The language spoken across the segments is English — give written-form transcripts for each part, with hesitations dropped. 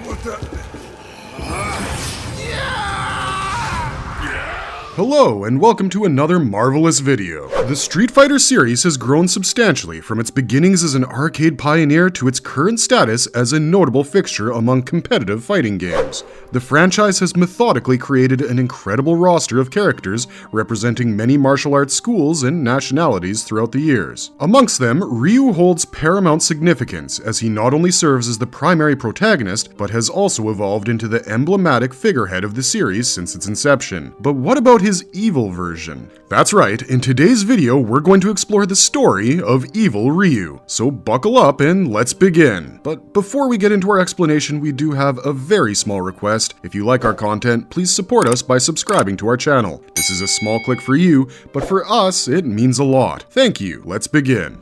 What the? Hello, and welcome to another marvelous video. The Street Fighter series has grown substantially from its beginnings as an arcade pioneer to its current status as a notable fixture among competitive fighting games. The franchise has methodically created an incredible roster of characters representing many martial arts schools and nationalities throughout the years. Amongst them, Ryu holds paramount significance as he not only serves as the primary protagonist, but has also evolved into the emblematic figurehead of the series since its inception. But what about his evil version? That's right, in today's video we're going to explore the story of Evil Ryu. So buckle up and let's begin. But before we get into our explanation, we do have a very small request. If you like our content, please support us by subscribing to our channel. This is a small click for you, but for us it means a lot. Thank you. Let's begin.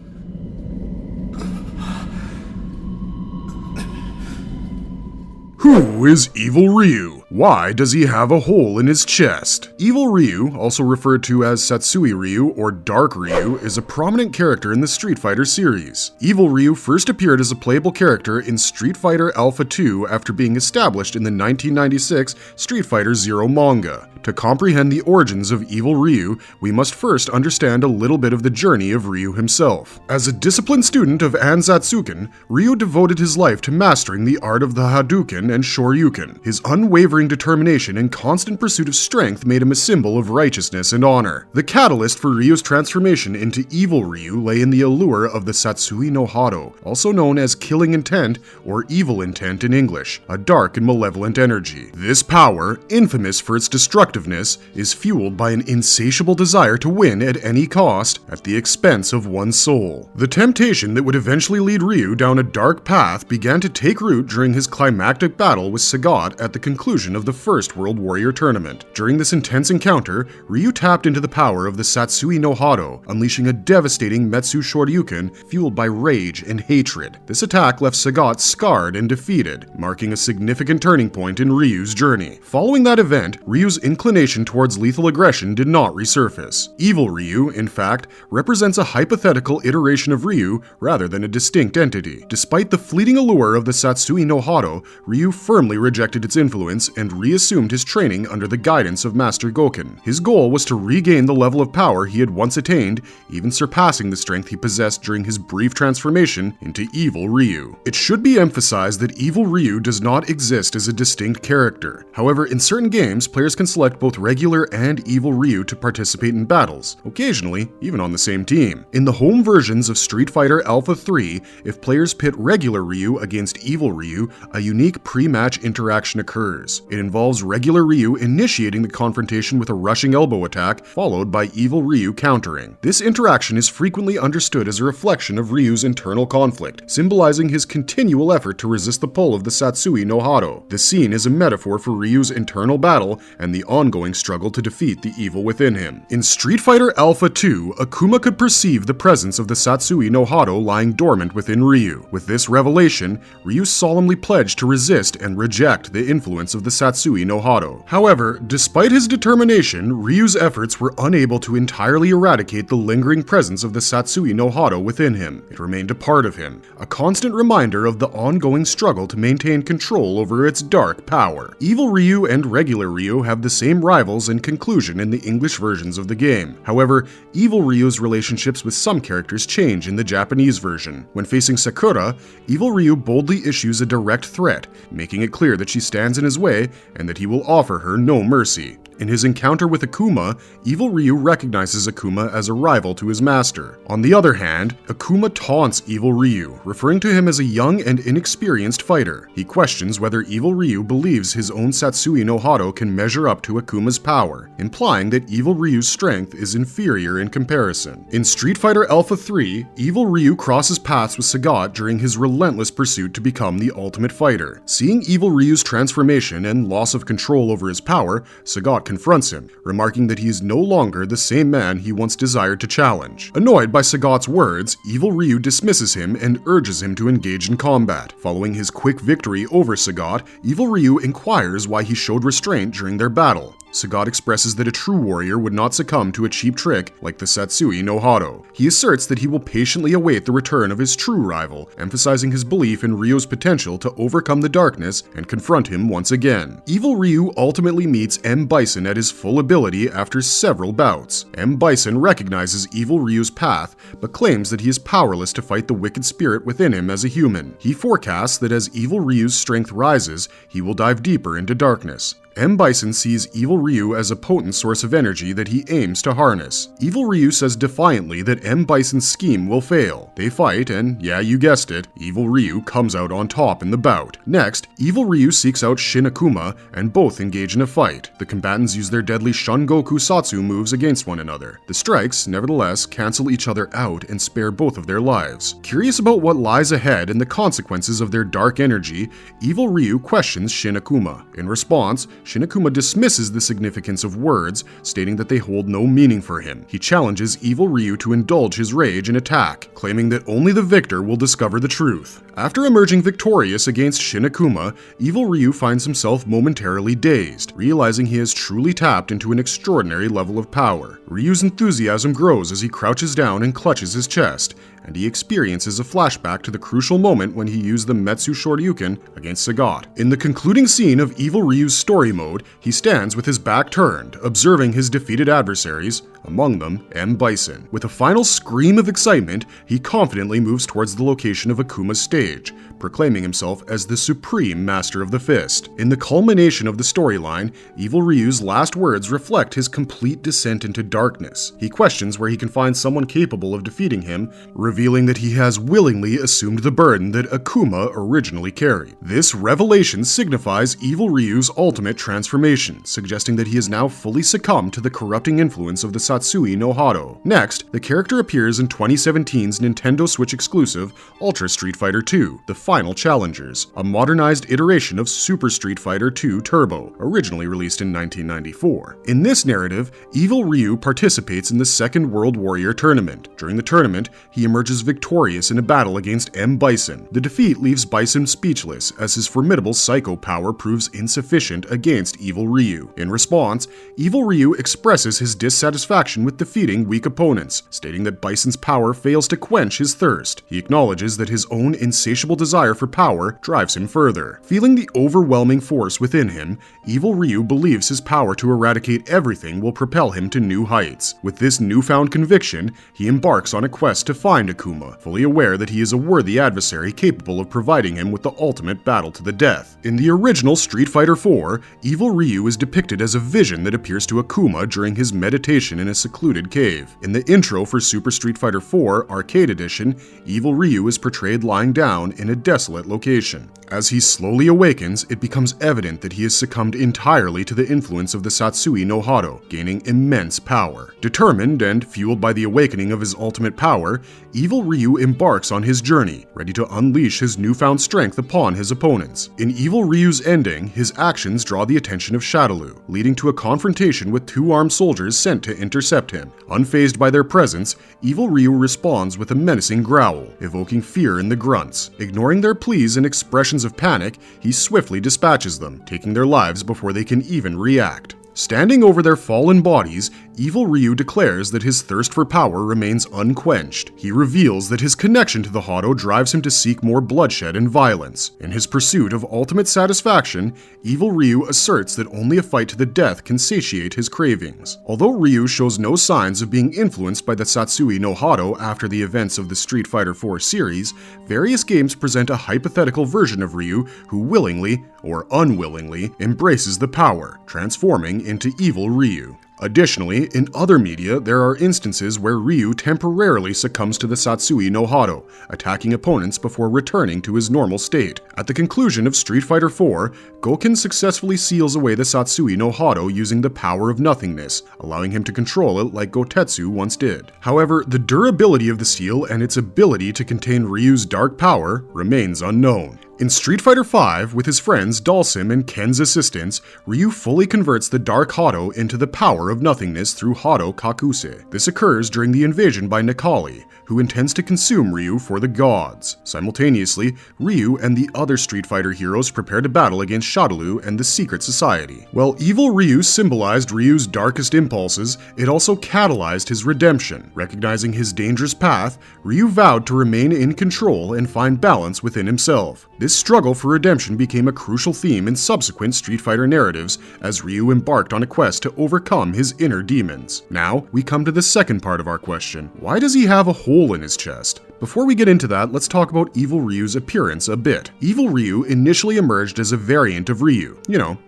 Who is Evil Ryu? Why does he have a hole in his chest? Evil Ryu, also referred to as Satsui Ryu or Dark Ryu, is a prominent character in the Street Fighter series. Evil Ryu first appeared as a playable character in Street Fighter Alpha 2 after being established in the 1996 Street Fighter Zero manga. To comprehend the origins of Evil Ryu, we must first understand a little bit of the journey of Ryu himself. As a disciplined student of Ansatsuken, Ryu devoted his life to mastering the art of the Hadouken and Shoryuken. His unwavering determination and constant pursuit of strength made him a symbol of righteousness and honor. The catalyst for Ryu's transformation into Evil Ryu lay in the allure of the Satsui no Hado, also known as killing intent or evil intent in English, a dark and malevolent energy. This power, infamous for its destructiveness, is fueled by an insatiable desire to win at any cost, at the expense of one's soul. The temptation that would eventually lead Ryu down a dark path began to take root during his climactic battle with Sagat at the conclusion of the first World Warrior tournament. During this intense encounter, Ryu tapped into the power of the Satsui no Hado, unleashing a devastating Metsu Shoryuken fueled by rage and hatred. This attack left Sagat scarred and defeated, marking a significant turning point in Ryu's journey. Following that event, Ryu's inclination towards lethal aggression did not resurface. Evil Ryu, in fact, represents a hypothetical iteration of Ryu rather than a distinct entity. Despite the fleeting allure of the Satsui no Hado, Ryu firmly rejected its influence and reassumed his training under the guidance of Master Goken. His goal was to regain the level of power he had once attained, even surpassing the strength he possessed during his brief transformation into Evil Ryu. It should be emphasized that Evil Ryu does not exist as a distinct character. However, in certain games, players can select both regular and Evil Ryu to participate in battles, occasionally even on the same team. In the home versions of Street Fighter Alpha 3, if players pit regular Ryu against Evil Ryu, a unique pre-match interaction occurs. It involves regular Ryu initiating the confrontation with a rushing elbow attack, followed by Evil Ryu countering. This interaction is frequently understood as a reflection of Ryu's internal conflict, symbolizing his continual effort to resist the pull of the Satsui no Hado. The scene is a metaphor for Ryu's internal battle and the ongoing struggle to defeat the evil within him. In Street Fighter Alpha 2, Akuma could perceive the presence of the Satsui no Hado lying dormant within Ryu. With this revelation, Ryu solemnly pledged to resist and reject the influence of the Satsui no Hado. However, despite his determination, Ryu's efforts were unable to entirely eradicate the lingering presence of the Satsui no Hado within him. It remained a part of him, a constant reminder of the ongoing struggle to maintain control over its dark power. Evil Ryu and regular Ryu have the same rivals and conclusion in the English versions of the game. However, Evil Ryu's relationships with some characters change in the Japanese version. When facing Sakura, Evil Ryu boldly issues a direct threat, making it clear that she stands in his way and that he will offer her no mercy. In his encounter with Akuma, Evil Ryu recognizes Akuma as a rival to his master. On the other hand, Akuma taunts Evil Ryu, referring to him as a young and inexperienced fighter. He questions whether Evil Ryu believes his own Satsui no Hado can measure up to Akuma's power, implying that Evil Ryu's strength is inferior in comparison. In Street Fighter Alpha 3, Evil Ryu crosses paths with Sagat during his relentless pursuit to become the ultimate fighter. Seeing Evil Ryu's transformation and loss of control over his power, Sagat confronts him, remarking that he is no longer the same man he once desired to challenge. Annoyed by Sagat's words, Evil Ryu dismisses him and urges him to engage in combat. Following his quick victory over Sagat, Evil Ryu inquires why he showed restraint during their battle. Sagat expresses that a true warrior would not succumb to a cheap trick like the Satsui no Hado. He asserts that he will patiently await the return of his true rival, emphasizing his belief in Ryu's potential to overcome the darkness and confront him once again. Evil Ryu ultimately meets M. Bison at his full ability after several bouts. M. Bison recognizes Evil Ryu's path, but claims that he is powerless to fight the wicked spirit within him as a human. He forecasts that as Evil Ryu's strength rises, he will dive deeper into darkness. M. Bison sees Evil Ryu as a potent source of energy that he aims to harness. Evil Ryu says defiantly that M. Bison's scheme will fail. They fight, and yeah, you guessed it, Evil Ryu comes out on top in the bout. Next, Evil Ryu seeks out Shin Akuma, and both engage in a fight. The combatants use their deadly Shungoku Satsu moves against one another. The strikes, nevertheless, cancel each other out and spare both of their lives. Curious about what lies ahead and the consequences of their dark energy, Evil Ryu questions Shin Akuma. In response, Shin Akuma dismisses the significance of words, stating that they hold no meaning for him. He challenges Evil Ryu to indulge his rage and attack, claiming that only the victor will discover the truth. After emerging victorious against Shin Akuma, Evil Ryu finds himself momentarily dazed, realizing he has truly tapped into an extraordinary level of power. Ryu's enthusiasm grows as he crouches down and clutches his chest, and he experiences a flashback to the crucial moment when he used the Metsu Shoryuken against Sagat. In the concluding scene of Evil Ryu's story mode, he stands with his back turned, observing his defeated adversaries, among them M. Bison. With a final scream of excitement, he confidently moves towards the location of Akuma's stage, proclaiming himself as the supreme master of the fist. In the culmination of the storyline, Evil Ryu's last words reflect his complete descent into darkness. He questions where he can find someone capable of defeating him, revealing that he has willingly assumed the burden that Akuma originally carried. This revelation signifies Evil Ryu's ultimate transformation, suggesting that he has now fully succumbed to the corrupting influence of the Satsui no Hado. Next, the character appears in 2017's Nintendo Switch exclusive Ultra Street Fighter 2, The Final Challengers, a modernized iteration of Super Street Fighter 2 Turbo, originally released in 1994. In this narrative, Evil Ryu participates in the Second World Warrior Tournament. During the tournament, he emerges victorious in a battle against M. Bison. The defeat leaves Bison speechless, as his formidable psycho power proves insufficient against Evil Ryu. In response, Evil Ryu expresses his dissatisfaction with defeating weak opponents, stating that Bison's power fails to quench his thirst. He acknowledges that his own insatiable desire for power drives him further. Feeling the overwhelming force within him, Evil Ryu believes his power to eradicate everything will propel him to new heights. With this newfound conviction, he embarks on a quest to find Akuma, fully aware that he is a worthy adversary capable of providing him with the ultimate battle to the death. In the original Street Fighter 4, Evil Ryu is depicted as a vision that appears to Akuma during his meditation in a secluded cave. In the intro for Super Street Fighter 4 Arcade Edition, Evil Ryu is portrayed lying down in a desolate location. As he slowly awakens, it becomes evident that he has succumbed entirely to the influence of the Satsui no Hado, gaining immense power. Determined and fueled by the awakening of his ultimate power, Evil Ryu embarks on his journey, ready to unleash his newfound strength upon his opponents. In Evil Ryu's ending, his actions draw the attention of Shadaloo, leading to a confrontation with two armed soldiers sent to intercept him. Unfazed by their presence, Evil Ryu responds with a menacing growl, evoking fear in the grunts. Ignoring their pleas and expressions of panic, he swiftly dispatches them, taking their lives before they can even react. Standing over their fallen bodies, Evil Ryu declares that his thirst for power remains unquenched. He reveals that his connection to the Hado drives him to seek more bloodshed and violence. In his pursuit of ultimate satisfaction, Evil Ryu asserts that only a fight to the death can satiate his cravings. Although Ryu shows no signs of being influenced by the Satsui no Hado after the events of the Street Fighter 4 series, various games present a hypothetical version of Ryu who willingly, or unwillingly, embraces the power, transforming into Evil Ryu. Additionally, in other media, there are instances where Ryu temporarily succumbs to the Satsui no Hado, attacking opponents before returning to his normal state. At the conclusion of Street Fighter 4, Gouken successfully seals away the Satsui no Hado using the power of nothingness, allowing him to control it like Gotetsu once did. However, the durability of the seal and its ability to contain Ryu's dark power remains unknown. In Street Fighter V, with his friends Dalsim and Ken's assistance, Ryu fully converts the Dark Hado into the power of nothingness through Hado Kakuse. This occurs during the invasion by Necalli, who intends to consume Ryu for the gods. Simultaneously, Ryu and the other Street Fighter heroes prepare to battle against Shadaloo and the Secret Society. While evil Ryu symbolized Ryu's darkest impulses, it also catalyzed his redemption. Recognizing his dangerous path, Ryu vowed to remain in control and find balance within himself. This struggle for redemption became a crucial theme in subsequent Street Fighter narratives as Ryu embarked on a quest to overcome his inner demons. Now, we come to the second part of our question. Why does he have a hole in his chest? Before we get into that, let's talk about Evil Ryu's appearance a bit. Evil Ryu initially emerged as a variant of Ryu,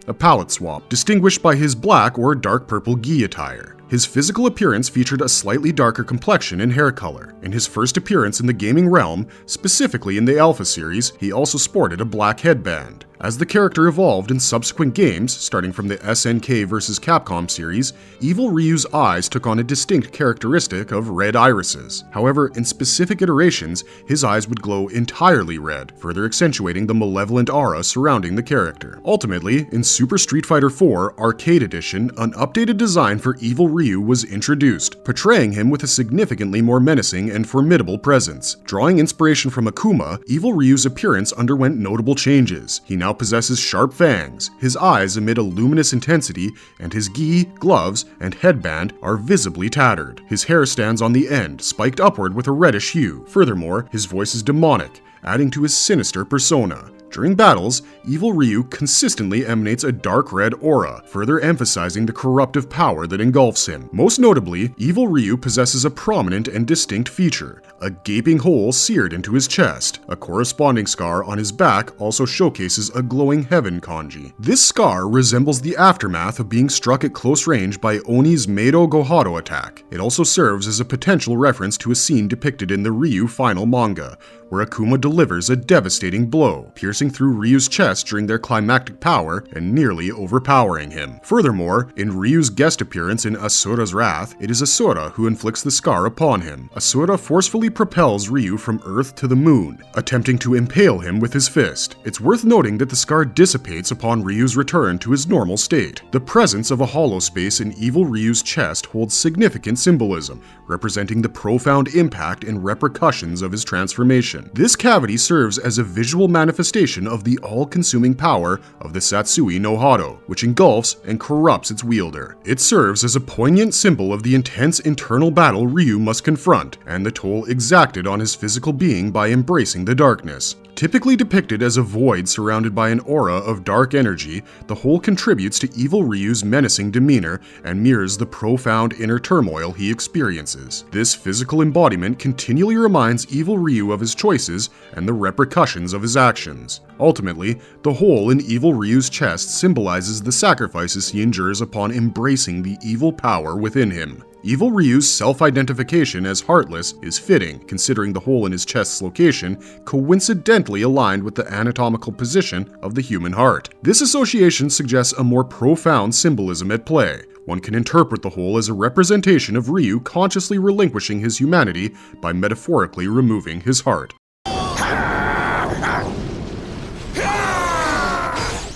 a palette swap, distinguished by his black or dark purple gi attire. His physical appearance featured a slightly darker complexion and hair color. In his first appearance in the gaming realm, specifically in the Alpha series, he also sported a black headband. As the character evolved in subsequent games, starting from the SNK vs. Capcom series, Evil Ryu's eyes took on a distinct characteristic of red irises. However, in specific iterations, his eyes would glow entirely red, further accentuating the malevolent aura surrounding the character. Ultimately, in Super Street Fighter IV Arcade Edition, an updated design for Evil Ryu was introduced, portraying him with a significantly more menacing and formidable presence. Drawing inspiration from Akuma, Evil Ryu's appearance underwent notable changes. He now possesses sharp fangs, his eyes emit a luminous intensity, and his gi, gloves, and headband are visibly tattered. His hair stands on the end, spiked upward with a reddish hue. Furthermore, his voice is demonic, adding to his sinister persona. During battles, Evil Ryu consistently emanates a dark red aura, further emphasizing the corruptive power that engulfs him. Most notably, Evil Ryu possesses a prominent and distinct feature, a gaping hole seared into his chest. A corresponding scar on his back also showcases a glowing heaven kanji. This scar resembles the aftermath of being struck at close range by Oni's Meido Gohado attack. It also serves as a potential reference to a scene depicted in the Ryu final manga, where Akuma delivers a devastating blow, piercing through Ryu's chest during their climactic power and nearly overpowering him. Furthermore, in Ryu's guest appearance in Asura's Wrath, it is Asura who inflicts the scar upon him. Asura forcefully propels Ryu from Earth to the moon, attempting to impale him with his fist. It's worth noting that the scar dissipates upon Ryu's return to his normal state. The presence of a hollow space in Evil Ryu's chest holds significant symbolism, representing the profound impact and repercussions of his transformation. This cavity serves as a visual manifestation of the all-consuming power of the Satsui no Hado, which engulfs and corrupts its wielder. It serves as a poignant symbol of the intense internal battle Ryu must confront, and the toll exacted on his physical being by embracing the darkness. Typically depicted as a void surrounded by an aura of dark energy, the whole contributes to Evil Ryu's menacing demeanor and mirrors the profound inner turmoil he experiences. This physical embodiment continually reminds Evil Ryu of his choices and the repercussions of his actions. Ultimately, the hole in Evil Ryu's chest symbolizes the sacrifices he endures upon embracing the evil power within him. Evil Ryu's self-identification as heartless is fitting, considering the hole in his chest's location coincidentally aligned with the anatomical position of the human heart. This association suggests a more profound symbolism at play. One can interpret the hole as a representation of Ryu consciously relinquishing his humanity by metaphorically removing his heart.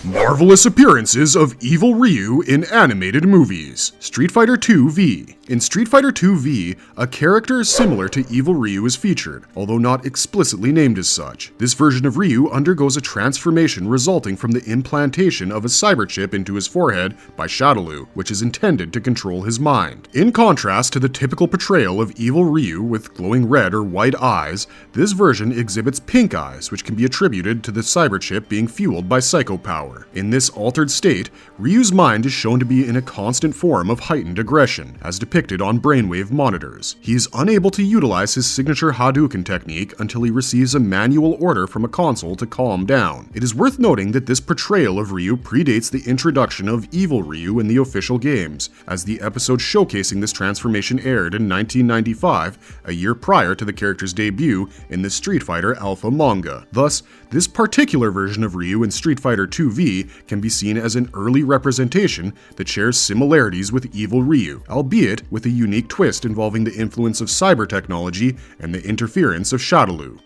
Marvelous appearances of Evil Ryu in animated movies. Street Fighter II V. In Street Fighter II V, a character similar to Evil Ryu is featured, although not explicitly named as such. This version of Ryu undergoes a transformation resulting from the implantation of a cyber chip into his forehead by Shadaloo, which is intended to control his mind. In contrast to the typical portrayal of Evil Ryu with glowing red or white eyes, this version exhibits pink eyes, which can be attributed to the cyber chip being fueled by psycho power. In this altered state, Ryu's mind is shown to be in a constant form of heightened aggression, as depicted on brainwave monitors. He is unable to utilize his signature Hadouken technique until he receives a manual order from a console to calm down. It is worth noting that this portrayal of Ryu predates the introduction of Evil Ryu in the official games, as the episode showcasing this transformation aired in 1995, a year prior to the character's debut in the Street Fighter Alpha manga. Thus, this particular version of Ryu in Street Fighter II V can be seen as an early representation that shares similarities with Evil Ryu, albeit with a unique twist involving the influence of cyber technology and the interference of Shadaloo.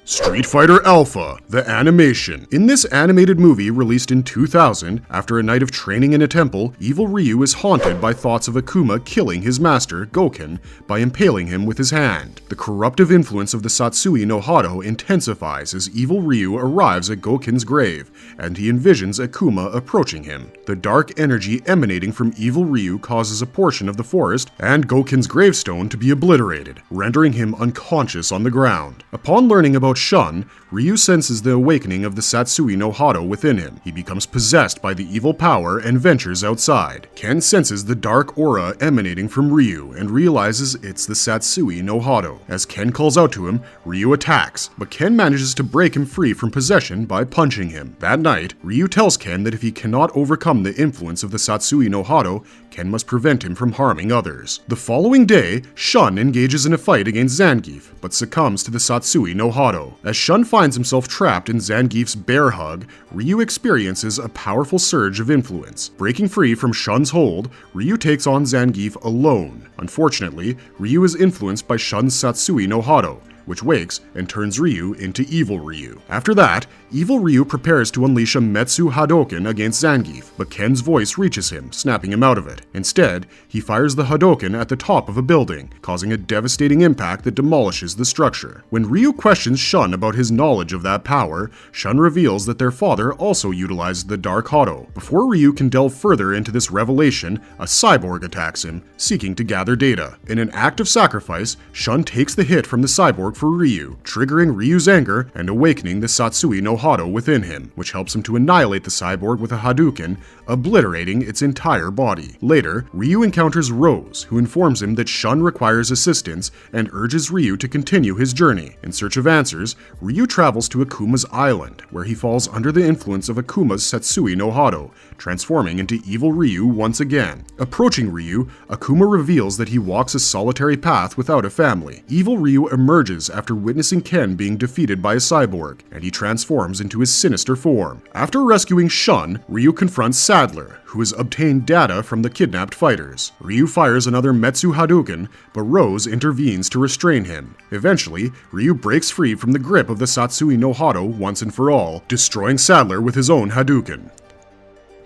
Street Fighter Alpha, the animation. In this animated movie released in 2000, after a night of training in a temple, evil Ryu is haunted by thoughts of Akuma killing his master, Goken, by impaling him with his hand. The corruptive influence of the Satsui no Hado intensifies as evil Ryu arrives at Goken's grave, and he envisions Akuma approaching him. The dark energy emanating from evil Ryu causes a portion of the forest and Goken's gravestone to be obliterated, rendering him unconscious on the ground. Upon learning about Shun, Ryu senses the awakening of the Satsui no Hado within him. He becomes possessed by the evil power and ventures outside. Ken senses the dark aura emanating from Ryu and realizes it's the Satsui no Hado. As Ken calls out to him, Ryu attacks, but Ken manages to break him free from possession by punching him. That night, Ryu tells Ken that if he cannot overcome the influence of the Satsui no Hado, Ken must prevent him from harming others. The following day, Shun engages in a fight against Zangief, but succumbs to the Satsui no Hado. As Shun finds himself trapped in Zangief's bear hug, Ryu experiences a powerful surge of influence. Breaking free from Shun's hold, Ryu takes on Zangief alone. Unfortunately, Ryu is influenced by Shun's Satsui no Hado, which wakes and turns Ryu into evil Ryu. After that, evil Ryu prepares to unleash a Metsu Hadoken against Zangief, but Ken's voice reaches him, snapping him out of it. Instead, he fires the Hadoken at the top of a building, causing a devastating impact that demolishes the structure. When Ryu questions Shun about his knowledge of that power, Shun reveals that their father also utilized the Dark Hado. Before Ryu can delve further into this revelation, a cyborg attacks him, seeking to gather data. In an act of sacrifice, Shun takes the hit from the cyborg for Ryu, triggering Ryu's anger and awakening the Satsui no Hado within him, which helps him to annihilate the cyborg with a Hadouken, obliterating its entire body. Later, Ryu encounters Rose, who informs him that Shun requires assistance and urges Ryu to continue his journey. In search of answers, Ryu travels to Akuma's island, where he falls under the influence of Akuma's Satsui no Hado, transforming into evil Ryu once again. Approaching Ryu, Akuma reveals that he walks a solitary path without a family. Evil Ryu emerges after witnessing Ken being defeated by a cyborg, and he transforms into his sinister form. After rescuing Shun, Ryu confronts Sadler, who has obtained data from the kidnapped fighters. Ryu fires another Metsu Hadouken, but Rose intervenes to restrain him. Eventually, Ryu breaks free from the grip of the Satsui no Hado once and for all, destroying Sadler with his own Hadouken.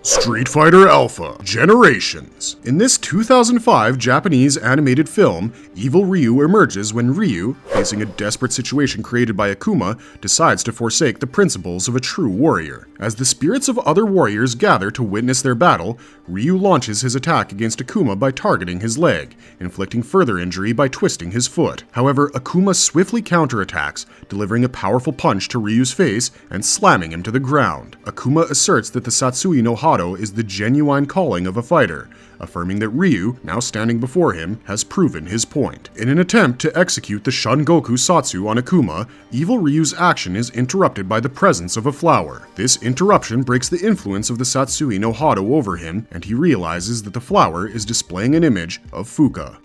Street Fighter Alpha Generations. In this 2005 Japanese animated film, evil Ryu emerges when Ryu, facing a desperate situation created by Akuma, decides to forsake the principles of a true warrior. As the spirits of other warriors gather to witness their battle, Ryu launches his attack against Akuma by targeting his leg, inflicting further injury by twisting his foot. However, Akuma swiftly counterattacks, delivering a powerful punch to Ryu's face and slamming him to the ground. Akuma asserts that the Satsui no Hado is the genuine calling of a fighter, affirming that Ryu, now standing before him, has proven his point. In an attempt to execute the Shun Goku Satsu on Akuma, evil Ryu's action is interrupted by the presence of a flower. This interruption breaks the influence of the Satsui no Hado over him, and he realizes that the flower is displaying an image of Fuka.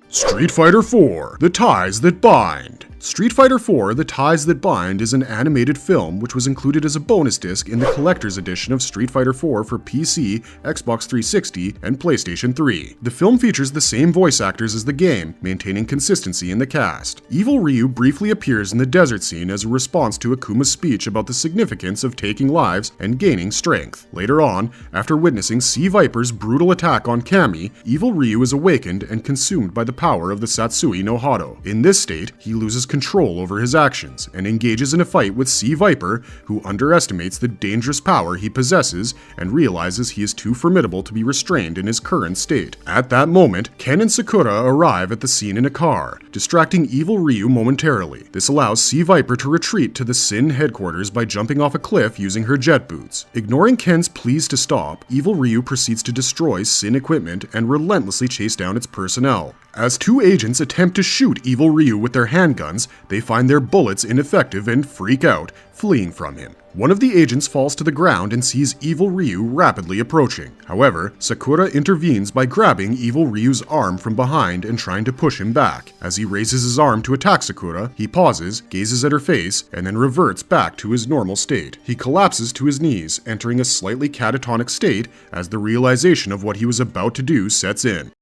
Street Fighter IV: The Ties That Bind. Street Fighter IV: The Ties That Bind is an animated film which was included as a bonus disc in the collector's edition of Street Fighter IV for PC, Xbox 360, and PlayStation 3. The film features the same voice actors as the game, maintaining consistency in the cast. Evil Ryu briefly appears in the desert scene as a response to Akuma's speech about the significance of taking lives and gaining strength. Later on, after witnessing Sea Viper's brutal attack on Kami, evil Ryu is awakened and consumed by the power of the Satsui no Hado. In this state, he loses control over his actions and engages in a fight with Sea Viper, who underestimates the dangerous power he possesses and realizes he is too formidable to be restrained in his current state. At that moment, Ken and Sakura arrive at the scene in a car, distracting evil Ryu momentarily. This allows Sea Viper to retreat to the Sin headquarters by jumping off a cliff using her jet boots. Ignoring Ken's pleas to stop, evil Ryu proceeds to destroy Sin equipment and relentlessly chase down its personnel. As two agents attempt to shoot evil Ryu with their handguns, they find their bullets ineffective and freak out, fleeing from him. One of the agents falls to the ground and sees evil Ryu rapidly approaching. However, Sakura intervenes by grabbing evil Ryu's arm from behind and trying to push him back. As he raises his arm to attack Sakura, he pauses, gazes at her face, and then reverts back to his normal state. He collapses to his knees, entering a slightly catatonic state as the realization of what he was about to do sets in.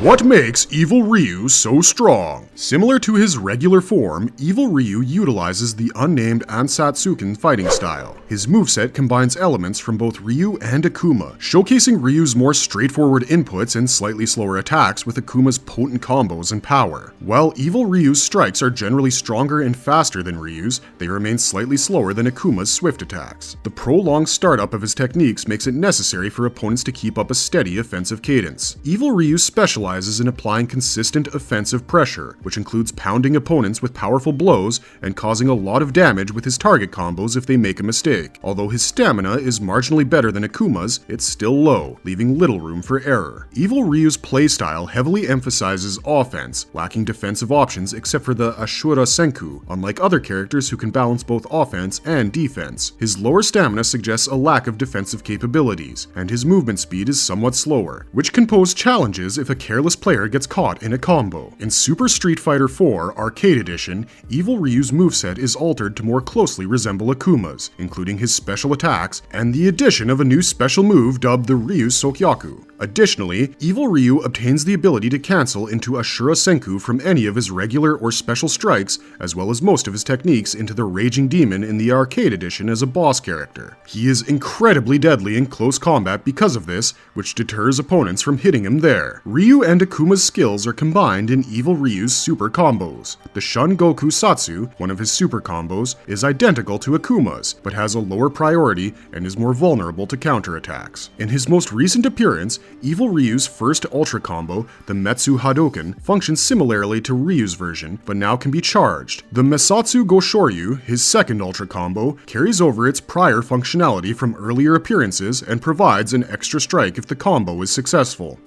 What makes Evil Ryu so strong? Similar to his regular form, Evil Ryu utilizes the unnamed Ansatsuken fighting style. His moveset combines elements from both Ryu and Akuma, showcasing Ryu's more straightforward inputs and slightly slower attacks with Akuma's potent combos and power. While Evil Ryu's strikes are generally stronger and faster than Ryu's, they remain slightly slower than Akuma's swift attacks. The prolonged startup of his techniques makes it necessary for opponents to keep up a steady offensive cadence. Evil Ryu specializes in applying consistent offensive pressure, which includes pounding opponents with powerful blows and causing a lot of damage with his target combos if they make a mistake. Although his stamina is marginally better than Akuma's, it's still low, leaving little room for error. Evil Ryu's playstyle heavily emphasizes offense, lacking defensive options except for the Ashura Senku, unlike other characters who can balance both offense and defense. His lower stamina suggests a lack of defensive capabilities, and his movement speed is somewhat slower, which can pose challenges if a careless player gets caught in a combo. In Super Street Fighter IV Arcade Edition, Evil Ryu's moveset is altered to more closely resemble Akuma's, including his special attacks and the addition of a new special move dubbed the Ryu Sokyaku. Additionally, Evil Ryu obtains the ability to cancel into Ashura Senku from any of his regular or special strikes, as well as most of his techniques into the Raging Demon in the Arcade Edition as a boss character. He is incredibly deadly in close combat because of this, which deters opponents from hitting him there. Ryu and Akuma's skills are combined in Evil Ryu's super combos. The Shun Goku Satsu, one of his super combos, is identical to Akuma's, but has a lower priority and is more vulnerable to counterattacks. In his most recent appearance, Evil Ryu's first Ultra combo, the Metsu Hadoken, functions similarly to Ryu's version, but now can be charged. The Mesatsu Goshoryu, his second Ultra combo, carries over its prior functionality from earlier appearances and provides an extra strike if the combo is successful.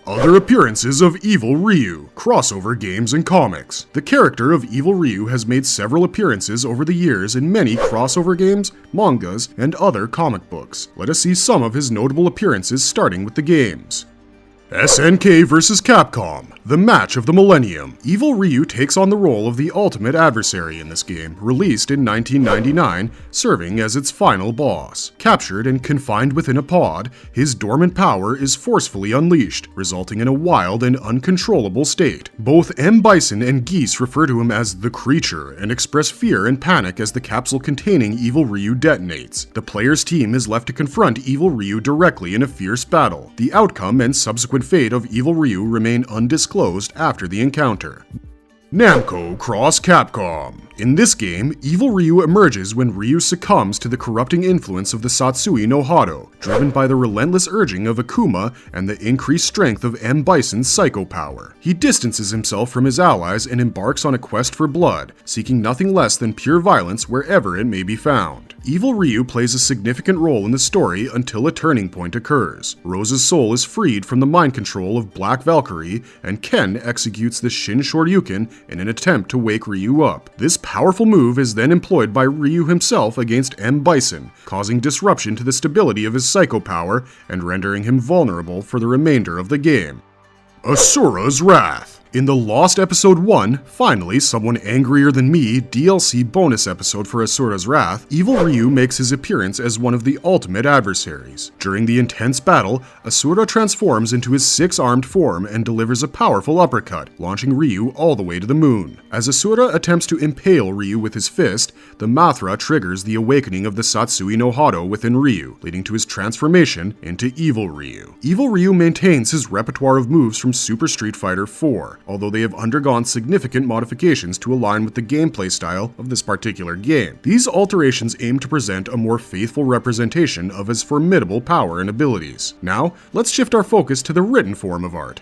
Other appearances of Evil Ryu, crossover games and comics. The character of Evil Ryu has made several appearances over the years in many crossover games, mangas, and other comic books. Let us see some of his notable appearances starting with the games. SNK vs. Capcom, the match of the millennium. Evil Ryu takes on the role of the ultimate adversary in this game, released in 1999, serving as its final boss. Captured and confined within a pod, his dormant power is forcefully unleashed, resulting in a wild and uncontrollable state. Both M. Bison and Geese refer to him as the Creature and express fear and panic as the capsule containing Evil Ryu detonates. The player's team is left to confront Evil Ryu directly in a fierce battle. The outcome and subsequent fate of Evil Ryu remain undisclosed after the encounter. Namco Cross Capcom. In this game, Evil Ryu emerges when Ryu succumbs to the corrupting influence of the Satsui no Hado, driven by the relentless urging of Akuma and the increased strength of M. Bison's psycho power. He distances himself from his allies and embarks on a quest for blood, seeking nothing less than pure violence wherever it may be found. Evil Ryu plays a significant role in the story until a turning point occurs. Rose's soul is freed from the mind control of Black Valkyrie, and Ken executes the Shin Shoryuken in an attempt to wake Ryu up. This powerful move is then employed by Ryu himself against M. Bison, causing disruption to the stability of his psycho power and rendering him vulnerable for the remainder of the game. Asura's Wrath. In the Lost Episode 1, Finally Someone Angrier Than Me DLC bonus episode for Asura's Wrath, Evil Ryu makes his appearance as one of the ultimate adversaries. During the intense battle, Asura transforms into his six-armed form and delivers a powerful uppercut, launching Ryu all the way to the moon. As Asura attempts to impale Ryu with his fist, the Mathra triggers the awakening of the Satsui no Hado within Ryu, leading to his transformation into Evil Ryu. Evil Ryu maintains his repertoire of moves from Super Street Fighter IV, although they have undergone significant modifications to align with the gameplay style of this particular game. These alterations aim to present a more faithful representation of his formidable power and abilities. Now, let's shift our focus to the written form of art.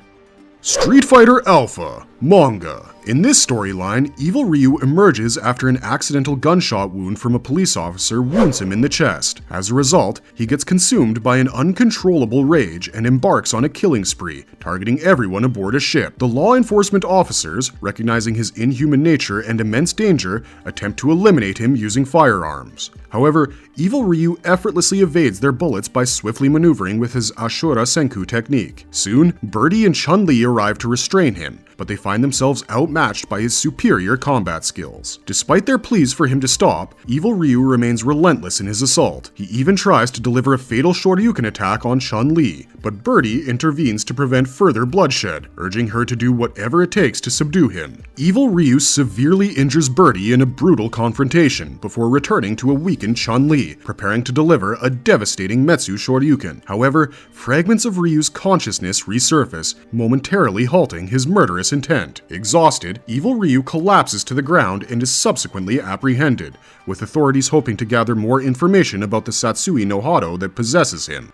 Street Fighter Alpha Manga. In this storyline, Evil Ryu emerges after an accidental gunshot wound from a police officer wounds him in the chest. As a result, he gets consumed by an uncontrollable rage and embarks on a killing spree, targeting everyone aboard a ship. The law enforcement officers, recognizing his inhuman nature and immense danger, attempt to eliminate him using firearms. However, Evil Ryu effortlessly evades their bullets by swiftly maneuvering with his Ashura Senku technique. Soon, Birdie and Chun-Li arrive to restrain him, but they find themselves outmatched by his superior combat skills. Despite their pleas for him to stop, Evil Ryu remains relentless in his assault. He even tries to deliver a fatal Shoryuken attack on Chun-Li, but Birdie intervenes to prevent further bloodshed, urging her to do whatever it takes to subdue him. Evil Ryu severely injures Birdie in a brutal confrontation before returning to a weakened Chun-Li, preparing to deliver a devastating Metsu Shoryuken. However, fragments of Ryu's consciousness resurface, momentarily halting his murderous intent. Exhausted, Evil Ryu collapses to the ground and is subsequently apprehended, with authorities hoping to gather more information about the Satsui no Hado that possesses him.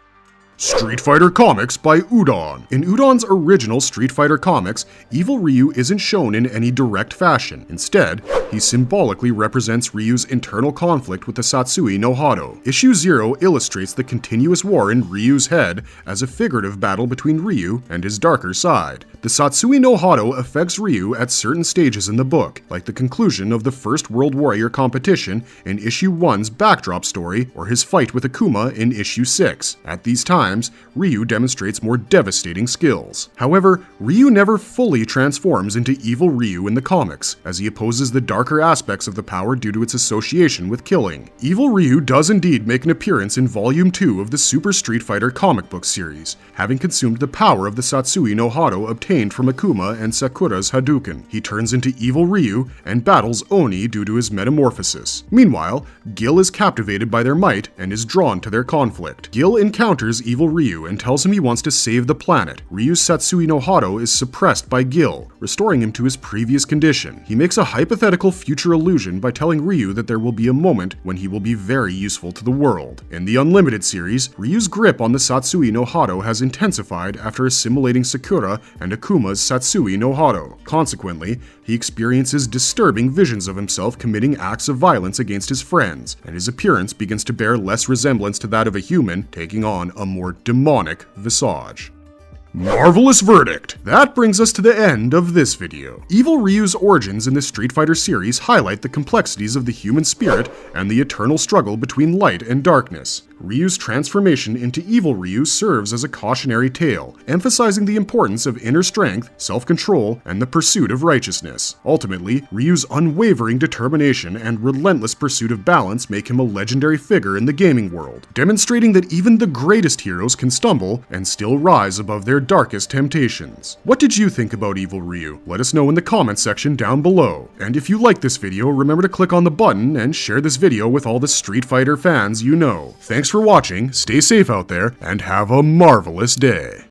Street Fighter Comics by Udon. In Udon's original Street Fighter comics, Evil Ryu isn't shown in any direct fashion. Instead, he symbolically represents Ryu's internal conflict with the Satsui no Hado. Issue 0 illustrates the continuous war in Ryu's head as a figurative battle between Ryu and his darker side. The Satsui no Hado affects Ryu at certain stages in the book, like the conclusion of the First World Warrior competition in Issue 1's backdrop story or his fight with Akuma in Issue 6. At these times, Ryu demonstrates more devastating skills. However, Ryu never fully transforms into Evil Ryu in the comics, as he opposes the darker aspects of the power due to its association with killing. Evil Ryu does indeed make an appearance in Volume 2 of the Super Street Fighter comic book series, having consumed the power of the Satsui no Hado obtained from Akuma and Sakura's Hadouken. He turns into Evil Ryu and battles Oni due to his metamorphosis. Meanwhile, Gil is captivated by their might and is drawn to their conflict. Gil encounters Evil Ryu and tells him he wants to save the planet. Ryu's Satsui no Hado is suppressed by Gil, restoring him to his previous condition. He makes a hypothetical future illusion by telling Ryu that there will be a moment when he will be very useful to the world. In the Unlimited series, Ryu's grip on the Satsui no Hado has intensified after assimilating Sakura and Akuma's Satsui no Hado. Consequently, he experiences disturbing visions of himself committing acts of violence against his friends, and his appearance begins to bear less resemblance to that of a human, taking on a more demonic visage. Marvelous verdict! That brings us to the end of this video. Evil Ryu's origins in the Street Fighter series highlight the complexities of the human spirit and the eternal struggle between light and darkness. Ryu's transformation into Evil Ryu serves as a cautionary tale, emphasizing the importance of inner strength, self-control, and the pursuit of righteousness. Ultimately, Ryu's unwavering determination and relentless pursuit of balance make him a legendary figure in the gaming world, demonstrating that even the greatest heroes can stumble and still rise above their darkest temptations. What did you think about Evil Ryu? Let us know in the comments section down below. And if you like this video, remember to click on the button and share this video with all the Street Fighter fans you know. Thanks for watching, stay safe out there, and have a marvelous day.